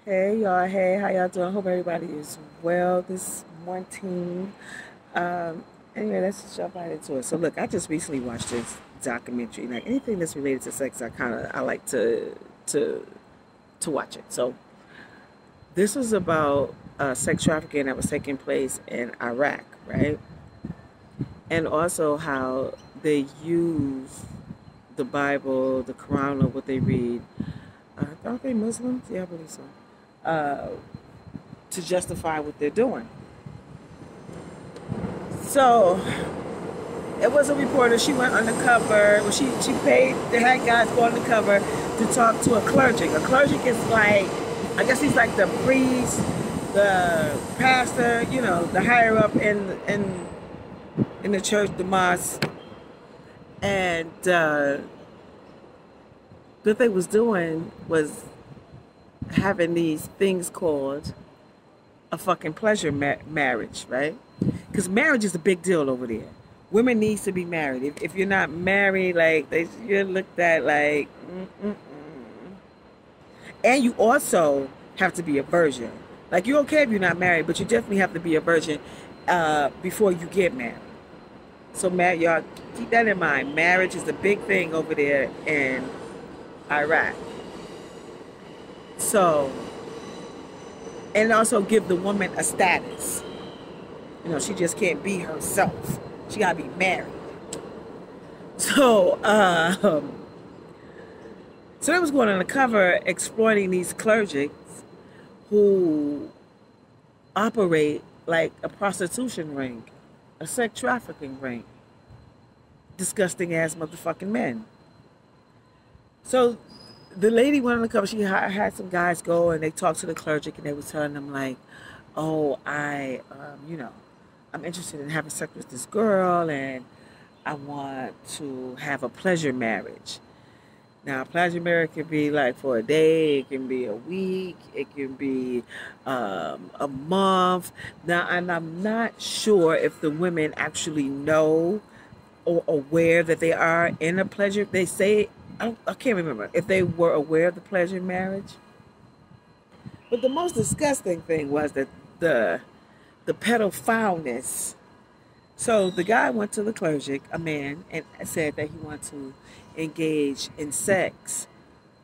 Hey y'all, hey, how y'all doing? Hope everybody is well this morning. Anyway, let's just jump right into it. So look, I just recently watched this documentary. Like anything that's related to sex, I like to to watch it. So this was about sex trafficking that was taking place in Iraq, right? And also how they use the Bible, the Quran, or what they read. Aren't they Muslims? Yeah, I believe so. Uh, to justify what they're doing. So it was a reporter. She went undercover. Well, she paid the head guys go undercover to talk to a cleric. A cleric is like, I guess he's like the priest, the pastor, you know, the higher up in the church, the mosque, and what they was doing was having these things called a fucking pleasure marriage, right? Because marriage is a big deal over there. Women needs to be married. If you're not married, like you're looked at like, and you also have to be a virgin. Like you're okay if you're not married, but you definitely have to be a virgin before you get married. So, y'all keep that in mind. Marriage is a big thing over there in Iraq. So, and also give the woman a status. You know, she just can't be herself. She gotta be married. So, so they was going on the cover exploiting these clerics who operate like a prostitution ring, a sex trafficking ring. Disgusting ass motherfucking men. So the lady went on the cover. She had some guys go and they talked to the cleric and they was telling them like, oh, you know, I'm interested in having sex with this girl and I want to have a pleasure marriage. Now, a pleasure marriage can be like for a day, it can be a week, it can be a month. Now, and I'm not sure if the women actually know or aware that they are in a pleasure. They say, I can't remember if they were aware of the pleasure marriage. But the most disgusting thing was that the pedophileness. So the guy went to the cleric, a man, and said that he wanted to engage in sex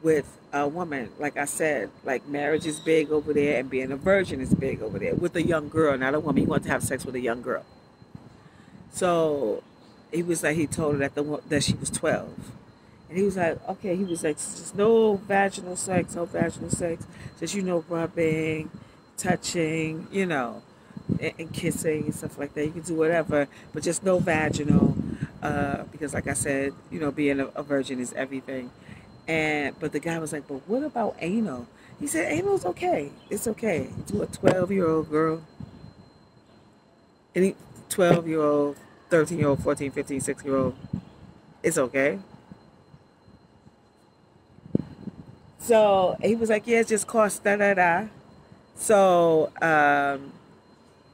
with a woman. Like I said, like marriage is big over there and being a virgin is big over there with a young girl, not a woman. He wanted to have sex with a young girl. So he was like, he told her that she was 12. And he was like, okay, he was like, just no vaginal sex, no vaginal sex. Just, you know, rubbing, touching, you know, and kissing and stuff like that. You can do whatever, but just no vaginal, because like I said, you know, being a virgin is everything. But the guy was like, but what about anal? He said, anal's okay. It's okay. To a 12-year-old girl, any 12-year-old, 13-year-old, 14, 15, 16-year-old, it's okay. So he was like, yeah, it just costs da-da-da. So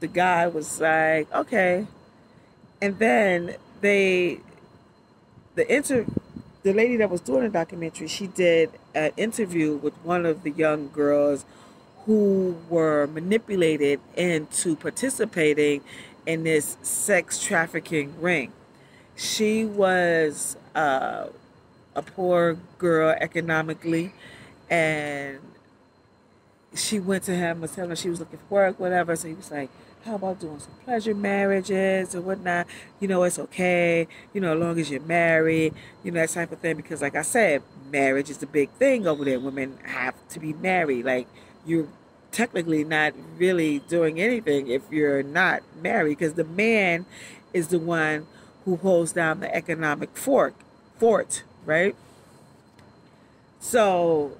the guy was like, okay. And then the lady that was doing the documentary, she did an interview with one of the young girls who were manipulated into participating in this sex trafficking ring. She was a poor girl economically, and she went to him, was telling her she was looking for work, whatever. So he was like, how about doing some pleasure marriages or whatnot? You know, it's okay, you know, as long as you're married, you know, that type of thing. Because like I said, marriage is the big thing over there. Women have to be married. Like, you're technically not really doing anything if you're not married, because the man is the one who holds down the economic fort, right? So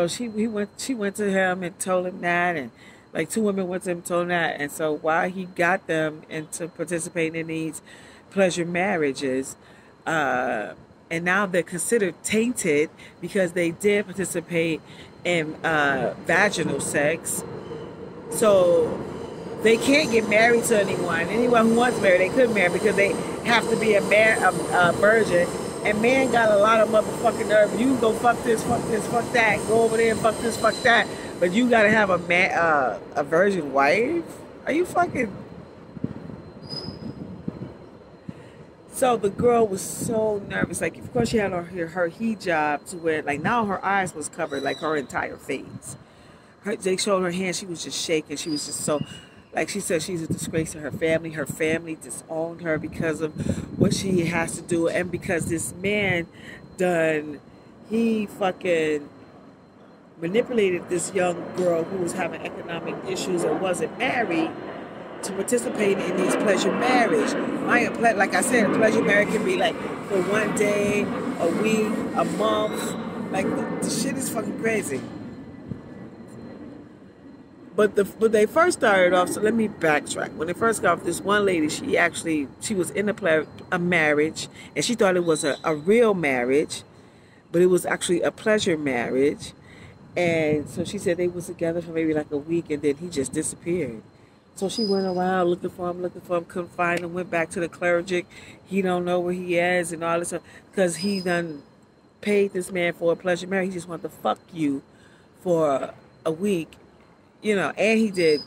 she went to him and told him that, and like two women went to him and told him that. And so while he got them into participating in these pleasure marriages, and now they're considered tainted because they did participate in vaginal sex. So they can't get married to anyone. Anyone who wants married, they couldn't marry because they have to be a virgin. And man got a lot of motherfucking nerve. You can go fuck this, fuck that, go over there, fuck this, fuck that. But you gotta have a man, a virgin wife? Are you fucking? So the girl was so nervous. Like, of course, she had her hijab to where, like, now her eyes was covered, like her entire face. They showed her hand. She was just shaking. She was just so, like she said, she's a disgrace to her family. Her family disowned her because of what she has to do, and because this man he fucking manipulated this young girl who was having economic issues and wasn't married to participate in these pleasure marriage. Like I said, a pleasure marriage can be like for one day, a week, a month. Like the shit is fucking crazy. But they first started off, so let me backtrack. When they first got off, this one lady, she was in a marriage, and she thought it was a real marriage, but it was actually a pleasure marriage. And so she said they was together for maybe like a week, and then he just disappeared. So she went around looking for him, couldn't find him, went back to the cleric. He don't know where he is and all this stuff, because he done paid this man for a pleasure marriage. He just wanted to fuck you for a week. You know, and he did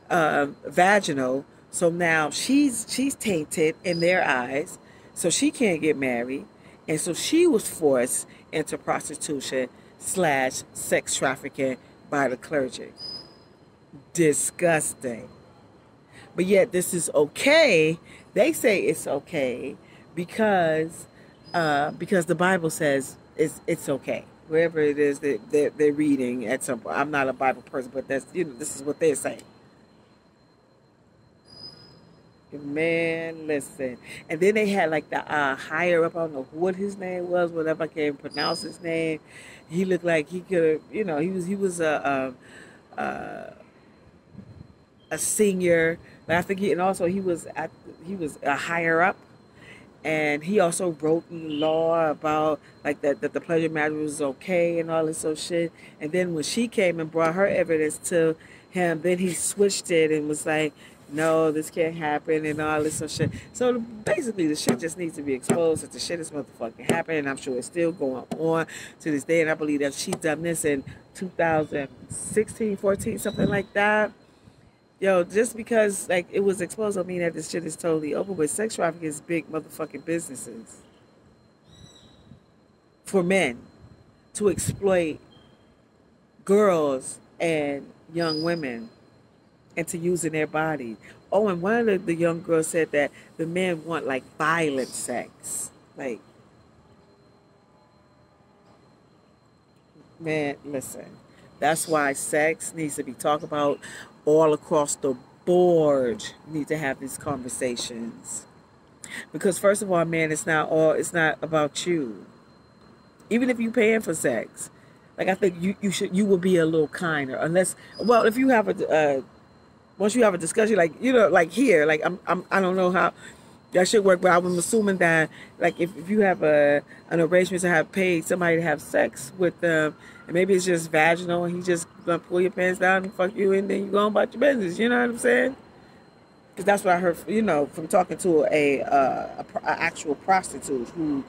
vaginal. So now she's tainted in their eyes. So she can't get married. And so she was forced into prostitution / sex trafficking by the clergy. Disgusting. But yet this is okay. They say it's okay because the Bible says it's okay. Wherever it is that they're reading at some point. I'm not a Bible person, but that's, this is what they're saying. Man, listen. And then they had like the higher up, I don't know what his name was, whatever, I can't even pronounce his name. He looked like he could have, he was a senior, but I think he was a higher up. And he also wrote in the law about like that the pleasure marriage was okay and all this sort of shit. And then when she came and brought her evidence to him, then he switched it and was like, no, this can't happen and all this sort of shit. So basically the shit just needs to be exposed that the shit is motherfucking happening. And I'm sure it's still going on to this day. And I believe that she done this in 2016, 14, something like that. Yo, just because like it was exposed don't mean that this shit is totally over. But sex trafficking is big motherfucking businesses for men to exploit girls and young women into using their body. Oh, and one of the young girls said that the men want like violent sex. Like, man, listen. That's why sex needs to be talked about all across the board. You need to have these conversations. Because first of all, man, it's not about you. Even if you're paying for sex, like I think you will be a little kinder. Unless, well, if you have once you have a discussion, like like here, like I don't know how that should work, but I'm assuming that like if you have an arrangement to have paid somebody to have sex with them, and maybe it's just vaginal, and he just gonna pull your pants down and fuck you, and then you go on about your business. You know what I'm saying? Because that's what I heard, from talking to a actual prostitute who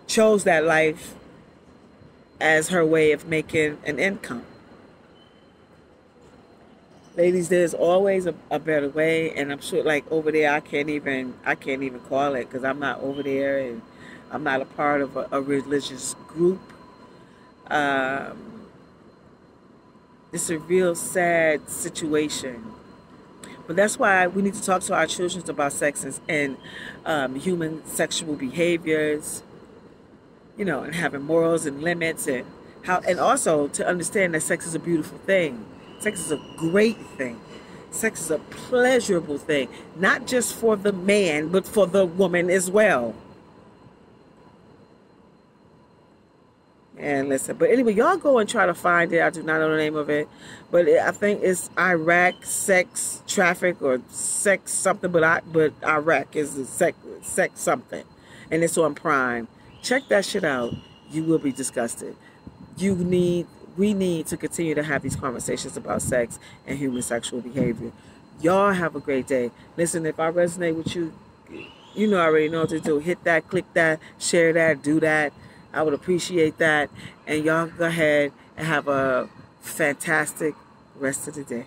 chose that life as her way of making an income. Ladies, there's always a better way, and I'm sure, like over there, I can't even call it because I'm not over there, and I'm not a part of a religious group. It's a real sad situation, but that's why we need to talk to our children about sex and human sexual behaviors, and having morals and limits, and also to understand that sex is a beautiful thing. Sex is a great thing. Sex is a pleasurable thing, not just for the man, but for the woman as well. And listen, but anyway, y'all go and try to find it. I do not know the name of it, but I think it's Iraq sex traffic or sex something. But Iraq is the sex something, and it's on Prime. Check that shit out. You will be disgusted. We need to continue to have these conversations about sex and human sexual behavior. Y'all have a great day. Listen, if I resonate with you, you know, I already know what to do. Hit that, click that, share that, do that. I would appreciate that. And y'all go ahead and have a fantastic rest of the day.